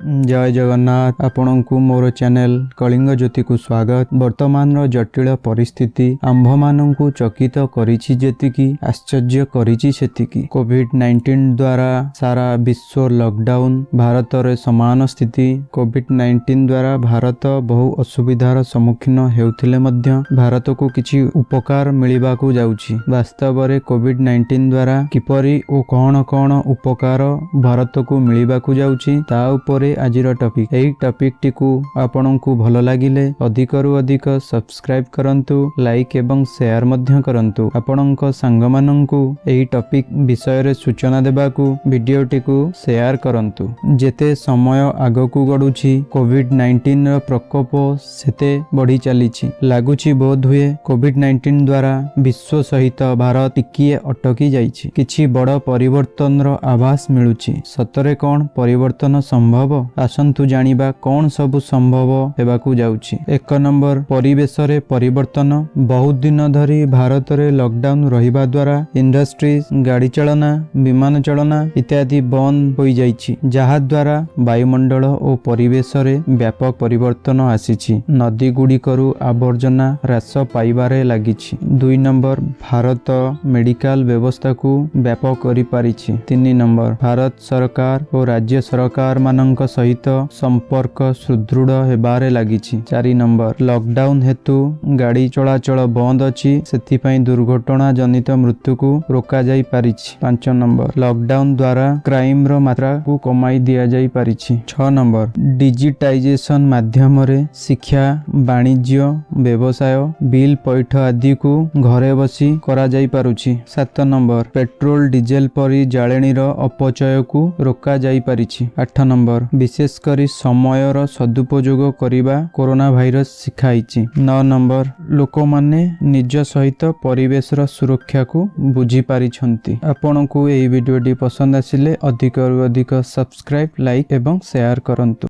जय जगन्नाथ आपणकु मोर चैनल कलिंग ज्योति को स्वागत। वर्तमान जटिल परिस्थिति आंभ मानू चकित करिछि जेतिकी आश्चर्य करिछि सेतिकी। कोविड-19 द्वारा सारा विश्व लॉकडाउन, भारत रे समान स्थिति। कोविड-19 द्वारा भारत बहु असुविधार सम्मुखीन हेउथिले मध्य भारत को किछि उपकार मिलिबाकू जाउछि। वास्तव रे कोविड-19 द्वारा किपरि ओ कोन कोन उपकार भारत को मिलिबाकू जाउछि ता उपरे आजिर टॉपिक। एही टॉपिक टी को आपनकु भलो लागिले अधिकरु अधिक सब्सक्राइब करंतु, लाइक एवं शेयर मध्य करंतु। आपनक संग माननकु एही टॉपिक विषय रे सूचना देबाकू वीडियो टी को शेयर करंतु। जेते समय आगकू गडुछि कोविड-19 रो प्रकोप सेते बढ़ी चलीछि। लागुछि बोध हुए कोविड-19 द्वारा विश्व सहित भारत टिकिए अटकी जाइछि। किछि बड़ परिवर्तन रो आभास मिलुछि। सतरे कोन परिवर्तन संभव? आसंतु जानिबा कोन सब संभव हेबाकू जाउछि। 1 नंबर परिवेश रे परिवर्तन। बहुत दिन धरी भारत रे लॉकडाउन रहिबा द्वारा इंडस्ट्रीज, गाड़ी चलना, विमान चलना इत्यादि बंद होई जाइछि, जहा द्वारा वायुमंडल और परिवेश रे व्यापक परिवर्तन आसीछि। नदी गुड़िकरू आवर्जना ह्रास पाइबारे लागिछि। 2 नंबर भारत मेडिकल व्यवस्था को व्यापक करि पारिछि। 3 नंबर भारत सरकार और राज्य सरकार मानक सहित संपर्क सुदृढ़ हेबारे लागिछि। 4 नंबर लॉकडाउन हेतु गाड़ी चलाचल बंद अछि, सेथिपई दुर्घटना जनित मृत्यु को रोका जाई पारिछि। 5 नंबर लॉकडाउन द्वारा क्राइम रो मात्रा को कमाई दिया जाई पारिछि। 6 नंबर डिजिटाइजेशन माध्यम रे शिक्षा, वाणिज्य, व्यवसाय, बिल पैठ आदि को घरे बसी करा जाई पारुछि। 7 नंबर पेट्रोल डीजेल परी जाळेनी रो अपचय को रोका जाई पारिछि। 8 नंबर विशेष करी समय रो सदुपयोग करिबा कोरोना भाइरस सिखाइछि। 9 नंबर लोक माने निज सहित परिवेश रो सुरक्षा को बुझी पारिछंती। आपनकु एही वीडियोटी पसंद आसिले अधिक रु अधिक सब्सक्राइब, लाइक एवं शेयर करंतु।